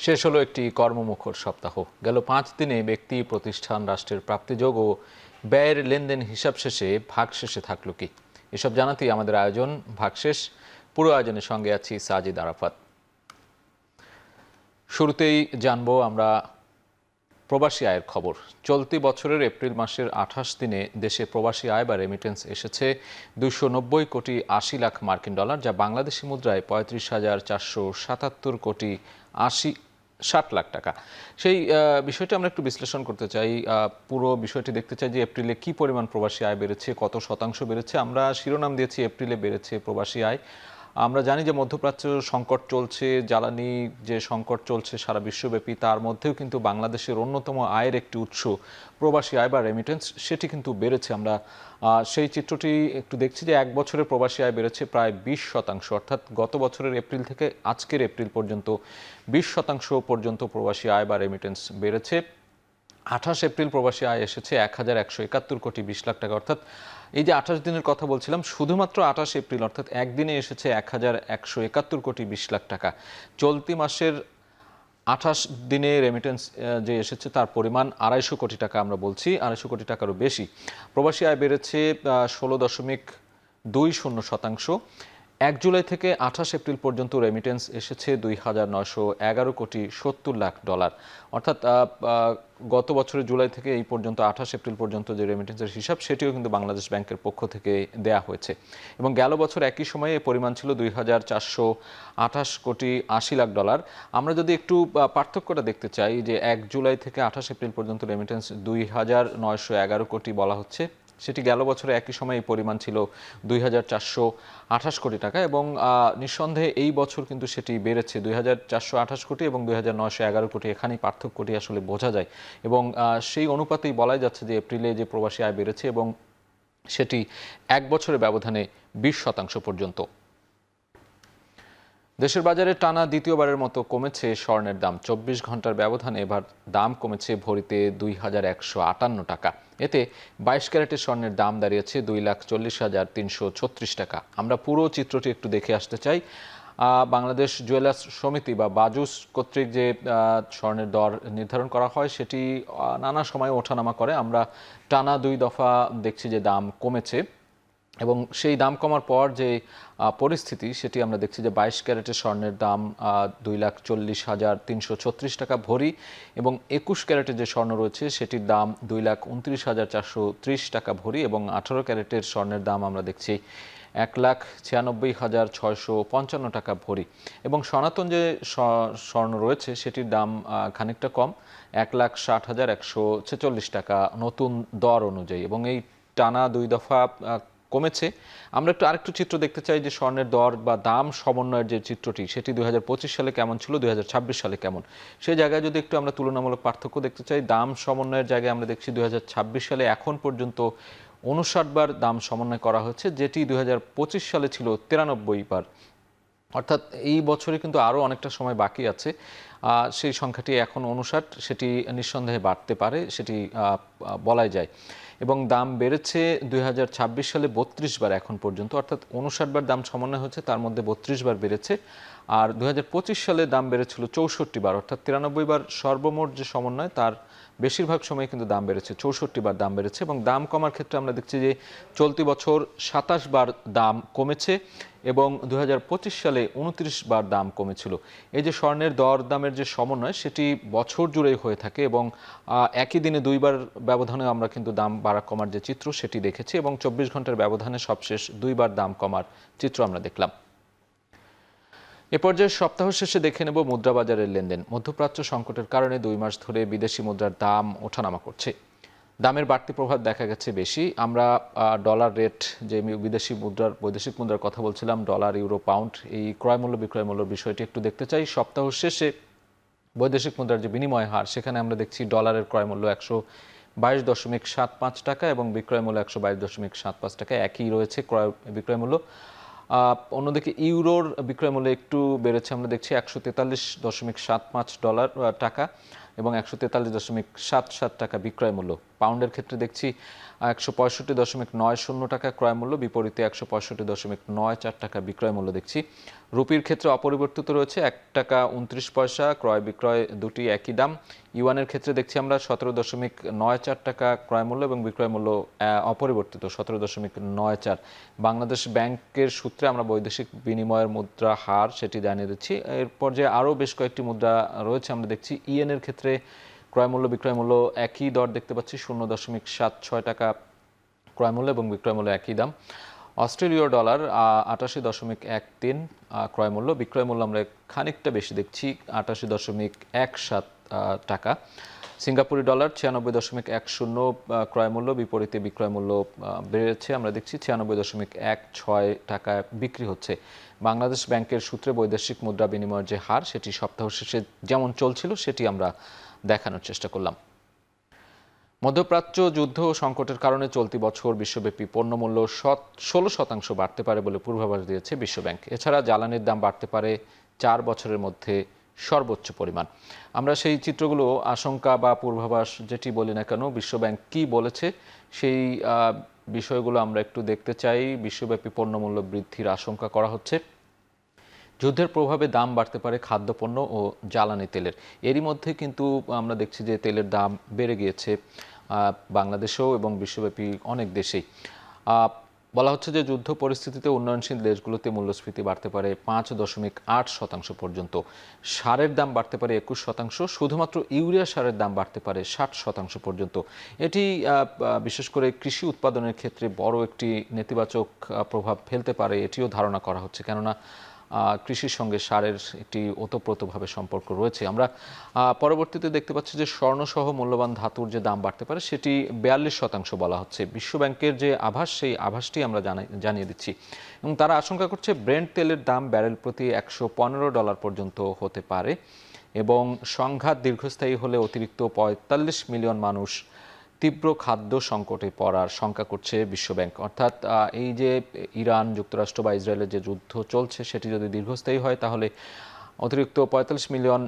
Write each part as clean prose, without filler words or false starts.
শেষ হলো একটি কর্মমুখর সপ্তাহ। গেল 5 দিনে ব্যক্তি, প্রতিষ্ঠান, রাষ্ট্রের প্রাপ্তিযোগ ও ব্যয়ের লেনদেন হিসাব শেষে ভাগশেষে থাকলো কি? এসব জানাতেই আমাদের আয়োজন ভাগশেষ। পুরো আয়োজনের সঙ্গে আছি সাজিদ আরাফাত। শুরুতেই জানবো আমরা প্রবাসী আয়ের খবর। চলতি বছরের এপ্রিল মাসের 28 দিনে দেশে প্রবাসী আয় বা রেমিটেন্স এসেছে 290 কোটি 80 লাখ মার্কিন ডলার, যা বাংলাদেশি মুদ্রায় 35,477 কোটি 60 লাখ টাকা। সেই বিষয়টি আমরা একটু বিশ্লেষণ করতে চাই। পুরো বিষয়টি দেখতে চাই যে এপ্রিলে কি পরিমাণ প্রবাসী আয় বেড়েছে, কত শতাংশ বেড়েছে। আমরা শিরোনাম দিয়েছি এপ্রিলে বেড়েছে প্রবাসী আয়। আমরা জানি যে মধ্যপ্রাচ্য সংকট চলছে, জ্বালানি যে সংকট চলছে সারা বিশ্বব্যাপী, তার মধ্যেও কিন্তু বাংলাদেশের অন্যতম আয়ের একটি উৎস প্রবাসী আয় বা রেমিটেন্স, সেটি কিন্তু বেড়েছে। আমরা সেই চিত্রটি একটু দেখছি যে এক বছরে প্রবাসী আয় বেড়েছে প্রায় 20%, অর্থাৎ গত বছরের এপ্রিল থেকে আজকের এপ্রিল পর্যন্ত 20% পর্যন্ত প্রবাসী আয় বা রেমিটেন্স বেড়েছে। 28 এপ্রিল প্রবাসী আয় এসেছে 1,171 কোটি 20 লাখ টাকা, অর্থাৎ এই যে 28 দিনের কথা বলছিলাম, শুধুমাত্র 28 এপ্রিল অর্থাৎ একদিনে এসেছে 1,171 কোটি 20 লাখ টাকা। চলতি মাসের 28 দিনে রেমিটেন্স যে এসেছে তার পরিমাণ 250 কোটি টাকা, আমরা বলছি 250 কোটি টাকারও বেশি। প্রবাসী আয় বেড়েছে 16.20%। 1 জুলাই থেকে 28 এপ্রিল পর্যন্ত রেমিটেন্স এসেছে 2,911 কোটি 70 লাখ ডলার, অর্থাৎ গত বছরের জুলাই থেকে এই পর্যন্ত 28 এপ্রিল পর্যন্ত যে রেমিটেন্সের হিসাব, সেটিও কিন্তু বাংলাদেশ ব্যাংকের পক্ষ থেকে দেয়া হয়েছে। এবং গেল বছর একই সময়ে পরিমাণ ছিল 2,428 কোটি 80 লাখ ডলার। আমরা যদি একটু পার্থক্যটা দেখতে চাই, যে 1 জুলাই থেকে 28 এপ্রিল পর্যন্ত রেমিটেন্স 2,911 কোটি বলা হচ্ছে, সেটি গেল বছরে একই সময়ে এই পরিমাণ ছিল 2,428 কোটি টাকা। এবং নিঃসন্দেহে এই বছর কিন্তু সেটি বেড়েছে 2,428 কোটি এবং 2,911 কোটি। এখানেই পার্থক্যটি আসলে বোঝা যায়। এবং সেই অনুপাতেই বলাই যাচ্ছে যে এপ্রিলে যে প্রবাসী আয় বেড়েছে এবং সেটি এক বছরের ব্যবধানে 20% পর্যন্ত। দেশের বাজারে টানা দ্বিতীয়বারের মতো কমেছে স্বর্ণের দাম। 24 ঘন্টার ব্যবধানে এবার দাম কমেছে ভরিতে 2,158 টাকা। এতে 22 ক্যারেটের স্বর্ণের দাম দাঁড়িয়েছে 2,40,336 টাকা। আমরা পুরো চিত্রটি একটু দেখে আসতে চাই। বাংলাদেশ জুয়েলার্স সমিতি বা বাজুস কর্তৃক যে স্বর্ণের দর নির্ধারণ করা হয়, সেটি নানা সময় ওঠানামা করে। আমরা টানা 2 দফা দেখছি যে দাম কমেছে, এবং সেই দাম কমার পর যে পরিস্থিতি, সেটি আমরা দেখছি যে 22 ক্যারেটের স্বর্ণের দাম 2,40,336 টাকা ভরি, এবং 21 ক্যারেটের যে স্বর্ণ রয়েছে সেটির দাম 2,29,430 টাকা ভরি, এবং 18 ক্যারেটের স্বর্ণের দাম আমরা দেখছি 1,96,655 টাকা ভরি। এবং সনাতন যে স্বর্ণ রয়েছে সেটির দাম খানিকটা কম, 1,60,146 টাকা নতুন দর অনুযায়ী। এবং এই টানা 2 দফা কমেছে। আমরা আরেকটু চিত্র দেখতে চাই যে স্বর্ণের দর বা দাম সমন্বয়ের যে চিত্রটি, সেটি 2025 সালে কেমন ছিল, 2026 সালে কেমন। সেই জায়গায় যদি একটু আমরা তুলনামূলক পার্থক্য দেখতে চাই, দাম সমন্বয়ের জায়গায় আমরা দেখছি 2026 সালে এখন পর্যন্ত 59 বার দাম সমন্বয় করা হচ্ছে, যেটি 2025 সালে ছিল 93 বার। অর্থাৎ এই বছরে কিন্তু আরও অনেকটা সময় বাকি আছে। সেই সংখ্যাটি এখন 59, সেটি নিঃসন্দেহে বাড়তে পারে, সেটি বলাই যায়। এবং দাম বেড়েছে 2026 সালে 32 বার এখন পর্যন্ত, অর্থাৎ 59 বার দাম সমন্বয় হচ্ছে, তার মধ্যে 32 বার বেড়েছে। আর 2025 সালে দাম বেড়েছিল 64 বার, অর্থাৎ 93 বার সর্বমোট যে সমন্বয়, তার বেশিরভাগ সময় কিন্তু দাম বেড়েছে, 64 বার দাম বেড়েছে। এবং দাম কমার ক্ষেত্রে আমরা দেখছি যে চলতি বছর 27 বার দাম কমেছে, এবং 2025 সালে 29 বার দাম কমেছিল। এই যে স্বর্ণের দর দামের যে সমন্বয়, সেটি বছর জুড়েই হয়ে থাকে, এবং একই দিনে 2 বার ব্যবধানে আমরা কিন্তু দাম বাড়া কমার যে চিত্র, সেটি দেখেছি। এবং 24 ঘন্টার ব্যবধানে সবশেষ 2 বার দাম কমার চিত্র আমরা দেখলাম। এ পর্যায়ে সপ্তাহ শেষে দেখে নেব মুদ্রাবাজারের লেনদেন। মধ্যপ্রাচ্য সংকটের কারণে 2 মাস ধরে বিদেশি মুদ্রার দাম ওঠানামা করছে। দামের বাড়তি প্রভাব দেখা গেছে বেশি। আমরা ডলার রেট, যে বিদেশি মুদ্রার বৈদেশিক মুদ্রার কথা বলছিলাম, ডলার, ইউরো, পাউন্ড, এই ক্রয় মূল্য বিক্রয় মূল্যের বিষয়টি একটু দেখতে চাই। সপ্তাহ শেষে বৈদেশিক মুদ্রার যে বিনিময় হার, সেখানে আমরা দেখছি ডলারের ক্রয় মূল্য 122.75 টাকা এবং বিক্রয় মূল্য 122.75 টাকা, একই রয়েছে ক্রয় বিক্রয় মূল্য। অন্যদিকে ইউরোর বিক্রয় মূল্য একটু বেড়েছে, আমরা দেখছি 143.75 টাকা, এবং 143.77 টাকা বিক্রয় মূল্য। পাউন্ডের ক্ষেত্রে দেখছি 165.90 টাকা ক্রয় মূল্য, বিপরীতে 165.94 টাকা বিক্রয় মূল্য দেখছি। রুপির ক্ষেত্রে অপরিবর্তিত রয়েছে 1 টাকা 29 পয়সা, ক্রয় বিক্রয় দুটি একই দাম। ইউয়ানের ক্ষেত্রে দেখছি আমরা 17.94 টাকা ক্রয় মূল্য এবং বিক্রয় মূল্য অপরিবর্তিত 17.94। বাংলাদেশ ব্যাংকের সূত্রে আমরা বৈদেশিক বিনিময়ের মুদ্রা হার সেটি জানিয়ে দিচ্ছি। এরপর যে আরও বেশ কয়েকটি মুদ্রা রয়েছে আমরা দেখছি। ইয়েনের ক্ষেত্রে ক্রয় মূল্য বিক্রয় মূল্য একই দর দেখতে পাচ্ছি, 0.76 টাকা ক্রয় মূল্য এবং বিক্রয় মূল্য একই দাম। অস্ট্রেলীয় ডলার 88.13 ক্রয় মূল্য, বিক্রয় মূল্য আমরা খানিকটা বেশি দেখছি 88.17 টাকা। সিঙ্গাপুরি ডলার 96.10 ক্রয় মূল্য, বিপরীতে বিক্রয় মূল্য বেড়েছে আমরা দেখছি 96.16 টাকা বিক্রি হচ্ছে। বাংলাদেশ ব্যাংকের সূত্রে বৈদেশিক মুদ্রা বিনিময়ের যে হার সেটি সপ্তাহ শেষে যেমন চলছিল সেটি আমরা দেখানোর চেষ্টা করলাম। মধ্যপ্রাচ্য যুদ্ধ ও সংকটের কারণে চলতি বছর বিশ্বব্যাপী পণ্যমূল্য 16% বাড়তে পারে বলে পূর্বাভাস দিয়েছে বিশ্বব্যাংক। এছাড়া জ্বালানির দাম বাড়তে পারে 4 বছরের মধ্যে সর্বোচ্চ পরিমাণ। আমরা সেই চিত্রগুলো, আশঙ্কা বা পূর্বাভাস যেটি বলি না কেন, বিশ্বব্যাংক কি বলেছে সেই বিষয়গুলো আমরা একটু দেখতে চাই। বিশ্বব্যাপী পণ্যমূল্য বৃদ্ধির আশঙ্কা করা হচ্ছে। যুদ্ধের প্রভাবে দাম বাড়তে পারে খাদ্যপণ্য ও জ্বালানি তেলের। এরই মধ্যে কিন্তু আমরা দেখছি যে তেলের দাম বেড়ে গিয়েছে বাংলাদেশেও এবং বিশ্বব্যাপী অনেক দেশেই। বলা হচ্ছে যে যুদ্ধ পরিস্থিতিতে উন্নয়নশীল দেশগুলোতে মূল্যস্ফীতি বাড়তে পারে 5.8% পর্যন্ত। সারের দাম বাড়তে পারে 21%, শুধুমাত্র ইউরিয়া সারের দাম বাড়তে পারে 60% পর্যন্ত। এটি বিশেষ করে কৃষি উৎপাদনের ক্ষেত্রে বড় একটি নেতিবাচক প্রভাব ফেলতে পারে, এটিও ধারণা করা হচ্ছে, কেননা কৃষির সঙ্গে সারের একটি ওতপ্রোতভাবে সম্পর্ক রয়েছে। আমরা পরবর্তীতে দেখতে পাচ্ছি যে স্বর্ণসহ মূল্যবান ধাতুর যে দাম বাড়তে পারে সেটি 42% বলা হচ্ছে। বিশ্বব্যাংকের যে আভাস সেই আভাসটি আমরা জানিয়ে দিচ্ছি। এবং তারা আশঙ্কা করছে ব্রেন্ট তেলের দাম ব্যারেল প্রতি $115 পর্যন্ত হতে পারে এবং সংঘাত দীর্ঘস্থায়ী হলে অতিরিক্ত 45 মিলিয়ন মানুষ তীব্র খাদ্য সংকটে পড়ার শঙ্কা করছে বিশ্বব্যাংক। অর্থাৎ এই যে ইরান, যুক্তরাষ্ট্র বা ইসরায়েলের যে যুদ্ধ চলছে সেটি যদি দীর্ঘস্থায়ী হয় তাহলে অতিরিক্ত 45 মিলিয়ন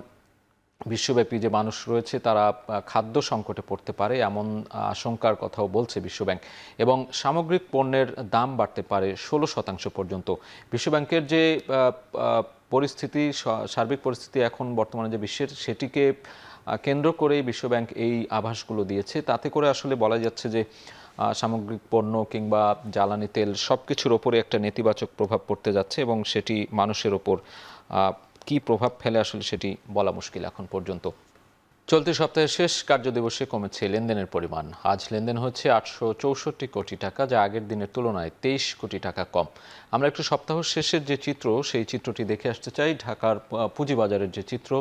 বিশ্বব্যাপী যে মানুষ রয়েছে তারা খাদ্য সংকটে পড়তে পারে, এমন আশঙ্কার কথাও বলছে বিশ্বব্যাংক। এবং সামগ্রিক পণ্যের দাম বাড়তে পারে 16% পর্যন্ত। বিশ্বব্যাংকের যে পরিস্থিতি, সার্বিক পরিস্থিতি এখন বর্তমানে যে বিশ্বের, সেটিকে কেন্দ্র করেই বিশ্বব্যাংক এই আভাসগুলো দিয়েছে। তাতে করে আসলে বলা যাচ্ছে যে সামগ্রিক পণ্য কিংবা জ্বালানি তেল সব কিছুর ওপরে একটা নেতিবাচক প্রভাব পড়তে যাচ্ছে এবং সেটি মানুষের ওপর কি প্রভাব ফেলে আসলে সেটি বলা মুশকিল এখন পর্যন্ত। চলতি সপ্তাহের শেষ কার্যদিবসে কমেছে লেনদেনের পরিমাণ। আজ লেনদেন হচ্ছে 864 কোটি টাকা, যা আগের দিনের তুলনায় 23 কোটি টাকা কম। আমরা একটু সপ্তাহ শেষের যে চিত্র সেই চিত্রটি দেখে আসতে চাই। ঢাকার পুঁজিবাজারের যে চিত্র,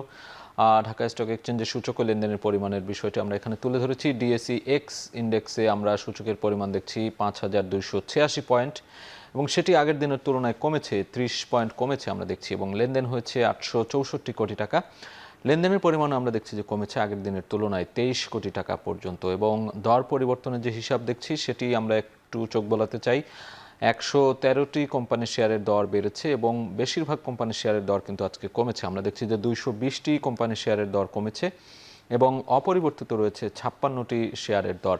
ঢাকা স্টক এক্সচেঞ্জের সূচক ও লেনদেনের পরিমাণের বিষয়টি আমরা এখানে তুলে ধরেছি। ডিএসই এক্স ইন্ডেক্সে আমরা সূচকের পরিমাণ দেখছি 5286 পয়েন্ট এবং সেটি আগের দিনের তুলনায় কমেছে 30 পয়েন্ট কমেছে আমরা দেখছি এবং লেনদেন হয়েছে 864 কোটি টাকা। লেনদেনের পরিমাণ আমরা দেখছি যে কমেছে আগের দিনের তুলনায় 23 কোটি টাকা পর্যন্ত। এবং দর পরিবর্তনের যে হিসাব দেখছি সেটি আমরা একটু চোখ বোলাতে চাই। 113টি কোম্পানির শেয়ারের দর বেড়েছে এবং বেশিরভাগ কোম্পানির শেয়ারের দর কিন্তু আজকে কমেছে। আমরা দেখছি যে 220টি কোম্পানির শেয়ারের দর কমেছে এবং অপরিবর্তিত রয়েছে 56টি শেয়ারের দর।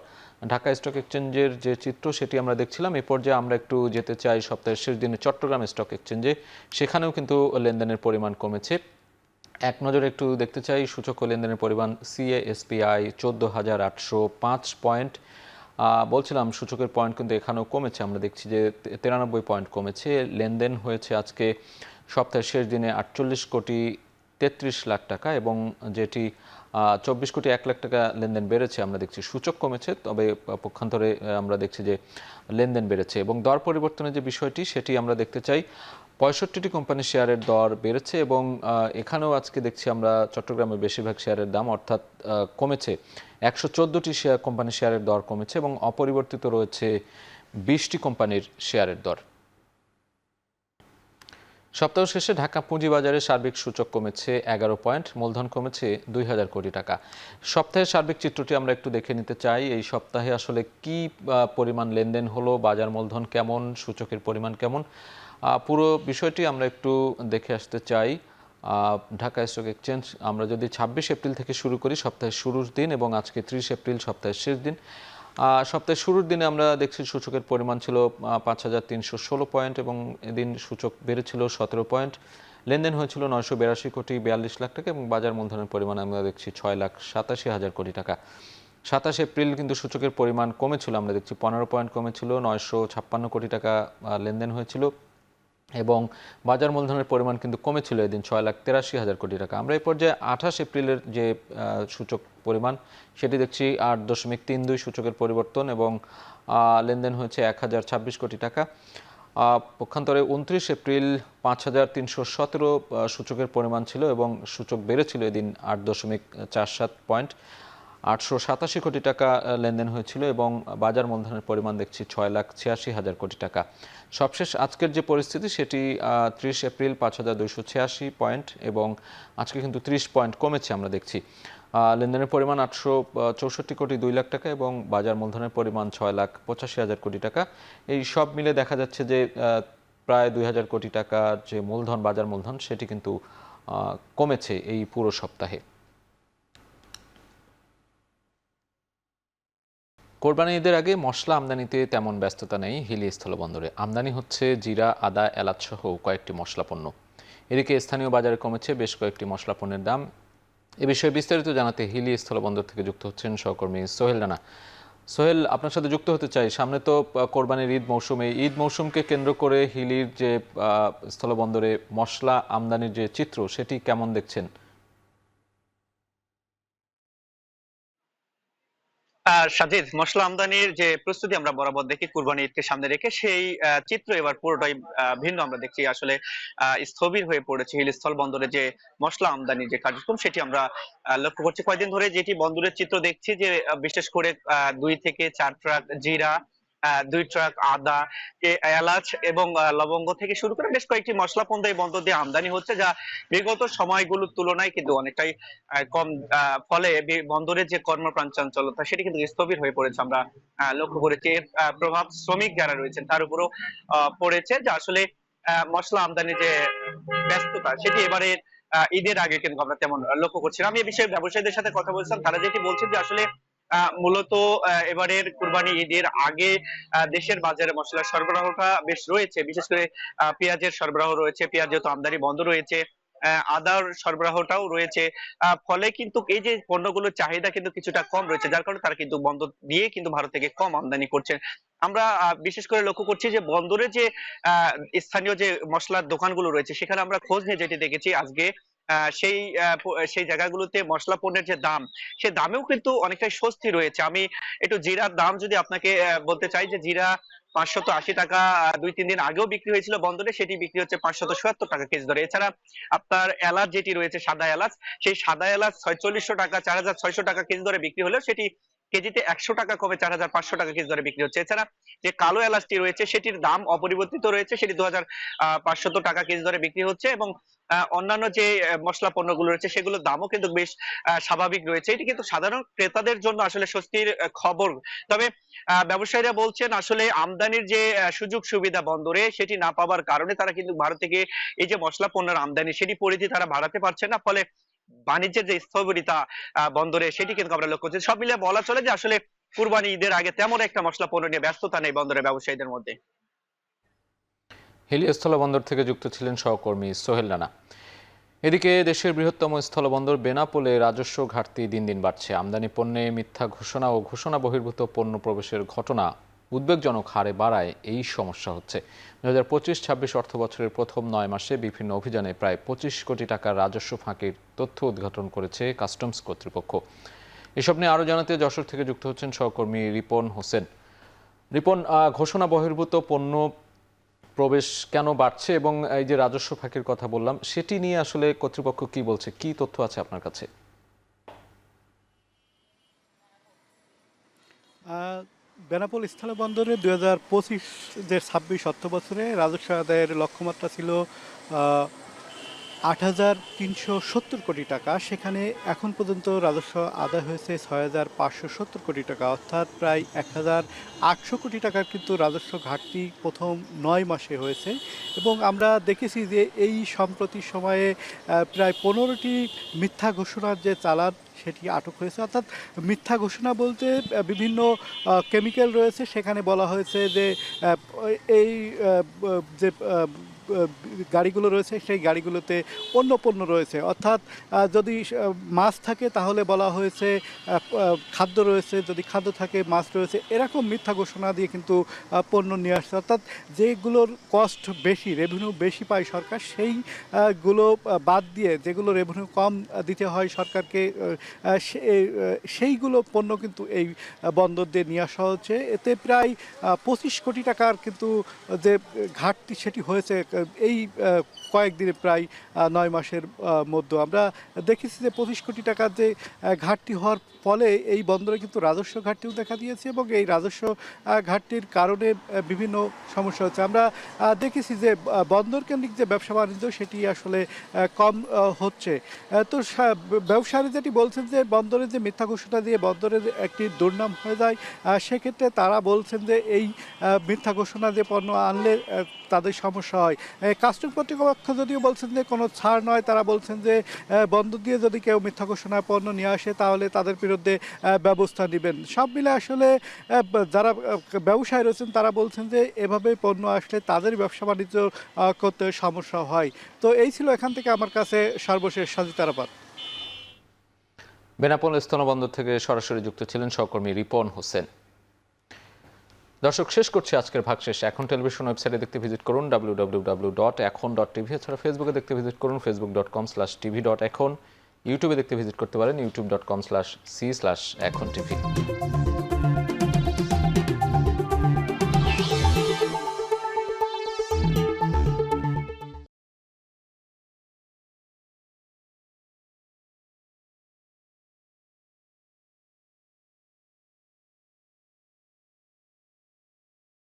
ঢাকা স্টক এক্সচেঞ্জের যে চিত্র সেটি আমরা দেখছিলাম। এ পর্যায়ে আমরা একটু যেতে চাই সপ্তাহের শেষ দিনে চট্টগ্রাম স্টক এক্সচেঞ্জে, সেখানেও কিন্তু লেনদেনের পরিমাণ কমেছে। এক নজরে একটু দেখতে চাই সূচক ও লেনদেনের পরিমাণ। সিএএসপিআই 14,805 পয়েন্ট, বলছিলাম সূচকের পয়েন্ট কিন্তু এখানেও কমেছে। আমরা দেখছি যে 93 পয়েন্ট কমেছে। লেনদেন হয়েছে আজকে সপ্তাহের শেষ দিনে 48 কোটি 33 লাখ টাকা এবং যেটি 24 কোটি 1 লাখ টাকা লেনদেন বেড়েছে। আমরা দেখছি সূচক কমেছে, তবে পক্ষান্তরে আমরা দেখছি যে লেনদেন বেড়েছে। এবং দর পরিবর্তনের যে বিষয়টি সেটি আমরা দেখতে চাই। 65টি কোম্পানির শেয়ারের দর বেড়েছে এবং এখানেও আজকে দেখছি আমরা চট্টগ্রামের বেশিরভাগ শেয়ারের দাম অর্থাৎ কমেছে। 114টি কোম্পানির শেয়ারের দর কমেছে এবং অপরিবর্তিত রয়েছে 20টি কোম্পানির শেয়ারের দর। সপ্তাহ শেষে ঢাকা পুঁজিবাজারে সার্বিক সূচক কমেছে 11 পয়েন্ট, মূলধন কমেছে 2000 কোটি টাকা। সপ্তাহের সার্বিক চিত্রটি আমরা একটু দেখে নিতে চাই। এই সপ্তাহে আসলে কি পরিমাণ লেনদেন হলো, বাজার মূলধন কেমন, সূচকের পরিমাণ কেমন, পুরো বিষয়টি আমরা একটু দেখে আসতে চাই। ঢাকা স্টক এক্সচেঞ্জ আমরা যদি 26 এপ্রিল থেকে শুরু করি সপ্তাহের শুরুর দিন এবং আজকে 30 এপ্রিল সপ্তাহের শেষ দিন। সপ্তাহের শুরুর দিনে আমরা দেখছি সূচকের পরিমাণ ছিল 5,316 পয়েন্ট এবং এদিন সূচক বেড়েছিল 17 পয়েন্ট। লেনদেন হয়েছিল 982 কোটি 42 লাখ টাকা এবং বাজার মূলধনের পরিমাণ আমরা দেখছি 6,87,000 কোটি টাকা। 27 এপ্রিল কিন্তু সূচকের পরিমাণ কমেছিল, আমরা দেখছি 15 পয়েন্ট কমেছিল, 956 কোটি টাকা লেনদেন হয়েছিল এবং বাজার মূলধনের পরিমাণ কিন্তু কমেছিল এদিন 6,83,000 কোটি টাকা। আমরা এই পর্যায়ে 28 এপ্রিলের যে সূচক পরিমাণ সেটি দেখছি 8.32 সূচকের পরিবর্তন এবং লেনদেন হয়েছে 1,026 কোটি টাকা। পক্ষান্তরে 29 এপ্রিল 5,317 সূচকের পরিমাণ ছিল এবং সূচক বেড়েছিল এদিন 8.47 পয়েন্ট, 887 কোটি টাকা লেনদেন হয়েছিল এবং বাজার মূলধনের পরিমাণ দেখছি 6,86,000 কোটি টাকা। সবশেষ আজকের যে পরিস্থিতি সেটি 30 এপ্রিল 5,286 পয়েন্ট এবং আজকে কিন্তু 30 পয়েন্ট কমেছে আমরা দেখছি। লেনদেনের পরিমাণ 864 কোটি 2 লাখ টাকা এবং বাজার মূলধনের পরিমাণ 6,85,000 কোটি টাকা। এই সব মিলে দেখা যাচ্ছে যে প্রায় 2,000 কোটি টাকার যে মূলধন, বাজার মূলধন, সেটি কিন্তু কমেছে এই পুরো সপ্তাহে। কোরবানি ঈদের আগে মশলা আমদানিতে তেমন ব্যস্ততা নেই হিলি স্থলবন্দরে। আমদানি হচ্ছে জিরা, আদা, এলাচ সহ কয়েকটি মশলা পণ্য। এদিকে স্থানীয় বাজারে কমেছে বেশ কয়েকটি মশলা পণ্যের দাম। এ বিষয়ে বিস্তারিত জানাতে হিলি স্থলবন্দর থেকে যুক্ত হচ্ছেন সহকর্মী সোহেল রানা। সোহেল, আপনার সাথে যুক্ত হতে চাই। সামনে তো কোরবানির ঈদ মৌসুমে, ঈদ মৌসুমকে কেন্দ্র করে হিলির যে স্থলবন্দরে মশলা আমদানির যে চিত্র সেটি কেমন দেখছেন? সাজিদ, মশলা আমদানির যে প্রস্তুতি আমরা বরাবর দেখি কুরবানি ঈদকে সামনে রেখে, সেই চিত্র এবার পুরোটাই ভিন্ন আমরা দেখছি। আসলে স্থবির হয়ে পড়েছে হিল স্থল বন্দরে যে মশলা আমদানি যে কার্যক্রম, সেটি আমরা লক্ষ্য করছি কয়েকদিন ধরে। যেটি বন্দরের চিত্র দেখছি যে বিশেষ করে 2 থেকে 4 ট্রাক জিরা, 2 ট্রাক আদা, এলাচ এবং লবঙ্গ থেকে শুরু করে বেশ কয়েকটি মশলা পণ্য এই বন্দর দিয়ে আমদানি হচ্ছে, যা বিগত সময়গুলোর তুলনায় কিন্তু অনেকটাই কম। ফলে বন্দরের যে কর্মপ্রাণ চঞ্চলতা সেটি কিন্তু স্থবির হয়ে পড়েছে। আমরা লক্ষ্য করেছি এর প্রভাব শ্রমিক যারা রয়েছেন তার উপরও পড়েছে, যে আসলে মশলা আমদানি যে ব্যস্ততা সেটি এবারে ঈদের আগে কিন্তু আমরা তেমন লক্ষ্য করছি না। আমি এই বিষয়ে ব্যবসায়ীদের সাথে কথা বলছিলাম, তারা যেটি বলছেন যে আসলে মূলত এবারের কুরবানি ঈদের আগে দেশের বাজারে মশলার সরবরাহটা বেশ রয়েছে। বিশেষ করে পেঁয়াজের সরবরাহ রয়েছে, পেঁয়াজ যেহেতু আমদানি বন্ধ রয়েছে, আদার সরবরাহটাও রয়েছে। ফলে কিন্তু এই যে পণ্যগুলোর চাহিদা কিন্তু কিছুটা কম রয়েছে, যার কারণে তারা কিন্তু বন্দর দিয়ে কিন্তু ভারত থেকে কম আমদানি করছে। আমরা বিশেষ করে লক্ষ্য করছি যে বন্দরে যে আহ, স্থানীয় যে মশলার দোকানগুলো রয়েছে সেখানে আমরা খোঁজ নিয়ে যেটি দেখেছি আজকে, সেই জায়গাগুলোতে মশলা পণ্যের যে দাম, সে দামেও কিন্তু অনেকটাই স্বস্তি রয়েছে। আমি একটু জিরার দাম যদি আপনাকে বলতে চাই, যে জিরা 580 টাকা 2-3 দিন আগেও বিক্রি হয়েছিল বন্দরে, সেটি বিক্রি হচ্ছে 576 টাকা কেজি দরে। এছাড়া আপনার এলাচ যেটি রয়েছে, সাদা এলাচ, সেই সাদা এলাচ 4600 টাকা 4600 টাকা কেজি দরে বিক্রি হলেও সেটি কেজিতে 100 টাকা কমে 4500 টাকা কেজি দরে বিক্রি হচ্ছে। এছাড়া যে কালো এলাচটি রয়েছে সেটির দাম অপরিবর্তিত রয়েছে, সেটি 2500 টাকা কেজি দরে বিক্রি হচ্ছে এবং অন্যান্য যে মশলা পণ্যগুলো রয়েছে সেগুলোর দামও কিন্তু বেশ স্বাভাবিক রয়েছে। এটি কিন্তু সাধারণ ক্রেতাদের জন্য আসলে স্বস্তির খবর। তবে ব্যবসায়ীরা বলছেন আসলে আমদানির যে সুযোগ সুবিধা বন্দরে সেটি না পাওয়ার কারণে তারা কিন্তু ভারত থেকে এই যে মশলা পণ্যের আমদানি সেটি পরিধি তারা বাড়াতে পারছে না। ফলে বাণিজ্যের যে স্থবিরতা বন্দরে সেটি কিন্তু আমরা লক্ষ্য করছি। সব মিলে বলা চলে যে আসলে কুরবানি ঈদের আগে তেমন একটা মশলা পণ্য নিয়ে ব্যস্ততা নেই বন্দরের ব্যবসায়ীদের মধ্যে। হিলি স্থলবন্দর থেকে যুক্ত ছিলেন সহকর্মী সোহেল রানা। এদিকে দেশের বৃহত্তম স্থলবন্দর বেনাপোলে রাজস্ব ঘাটতি দিন দিন বাড়ছে। আমদানি পণ্যে মিথ্যা ঘোষণা ও ঘোষণা বহির্ভূত পণ্য প্রবেশের ঘটনা উদ্বেগজনক হারে বাড়ায় এই সমস্যা হচ্ছে। 2025-26 অর্থ বছরের প্রথম 9 মাসে বিভিন্ন অভিযানে প্রায় 25 কোটি টাকার রাজস্ব ফাঁকির তথ্য উদ্ঘাটন করেছে কাস্টমস কর্তৃপক্ষ। এসব নিয়ে আরও জানাতে যশোর থেকে যুক্ত হচ্ছেন সহকর্মী রিপন হোসেন। রিপন, ঘোষণা বহির্ভূত পণ্য প্রবেশ কেন বাড়ছে এবং এই যে রাজস্ব ফাঁকির কথা বললাম সেটি নিয়ে আসলে কর্তৃপক্ষ কি বলছে, কি তথ্য আছে আপনার কাছে? বেনাপোল স্থলবন্দরে 2025-26 অর্থ বছরে রাজস্ব আদায়ের লক্ষ্যমাত্রা ছিল 8,370 কোটি টাকা, সেখানে এখন পর্যন্ত রাজস্ব আদায় হয়েছে 6,570 কোটি টাকা, অর্থাৎ প্রায় 1,800 কোটি টাকার কিন্তু রাজস্ব ঘাটতি প্রথম 9 মাসে হয়েছে। এবং আমরা দেখেছি যে এই সম্প্রতি সময়ে প্রায় 15টি মিথ্যা ঘোষণার যে চালান সেটি আটক হয়েছে। অর্থাৎ মিথ্যা ঘোষণা বলতে বিভিন্ন কেমিক্যাল রয়েছে, সেখানে বলা হয়েছে যে এই যে গাড়িগুলো রয়েছে সেই গাড়িগুলোতে অন্য পণ্য রয়েছে। অর্থাৎ যদি মাছ থাকে তাহলে বলা হয়েছে খাদ্য রয়েছে, যদি খাদ্য থাকে মাছ রয়েছে, এরকম মিথ্যা ঘোষণা দিয়ে কিন্তু পণ্য নিয়ে আসছে। অর্থাৎ যেগুলোর কস্ট বেশি, রেভিনিউ বেশি পায় সরকার, সেইগুলো বাদ দিয়ে যেগুলো রেভিনিউ কম দিতে হয় সরকারকে, সেইগুলো পণ্য কিন্তু এই বন্দর দিয়ে নিয়ে আসা হচ্ছে। এতে প্রায় 25 কোটি টাকার কিন্তু যে ঘাটতি সেটি হয়েছে এই কয়েকদিনে, প্রায় 9 মাসের মধ্যে। আমরা দেখেছি যে 25 কোটি টাকার যে ঘাটতি হওয়ার ফলে এই বন্দরে কিন্তু রাজস্ব ঘাটতিও দেখা দিয়েছে, এবং এই রাজস্ব ঘাটতির কারণে বিভিন্ন সমস্যা হচ্ছে। আমরা দেখেছি যে বন্দর কেন্দ্রিক যে ব্যবসা বাণিজ্য সেটি আসলে কম হচ্ছে। তো ব্যবসায়ী যেটি বলছেন যে বন্দরে যে মিথ্যা ঘোষণা দিয়ে বন্দরের একটি দুর্নাম হয়ে যায়, সেক্ষেত্রে তারা বলছেন যে এই মিথ্যা ঘোষণা দিয়ে পণ্য আনলে তাদের সমস্যা হয়। কাস্টম কর্তৃপক্ষ যদিও বলছেন যে কোনো ছাড় নয়, তারা বলছেন যে বন্দর দিয়ে যদি কেউ মিথ্যা ঘোষণায় পণ্য নিয়ে আসে তাহলে তাদের বিরুদ্ধে ব্যবস্থা নেবেন। সব মিলে আসলে যারা ব্যবসায়ী রয়েছেন তারা বলছেন যে এভাবে পণ্য আসলে তাদের ব্যবসা বাণিজ্য করতে সমস্যা হয়। তো এই ছিল এখান থেকে আমার কাছে সর্বশেষ সাজিদ তারাপাত। বেনাপোল স্থলবন্দর থেকে সরাসরি যুক্ত ছিলেন সহকর্মী রিপন হোসেন। দর্শক, শেষ করছি আজকের ভাগশেষ। এখন টেলিভিশন ওয়েবসাইটে দেখতে ভিজিট করুন www.ekhon.tv। এছাড়া ফেসবুকে দেখতে ভিজিট করুন facebook.com/tv.ekhon। ইউটিউবে দেখতে ভিজিট করতে পারেন youtube.com/c/ekhontv।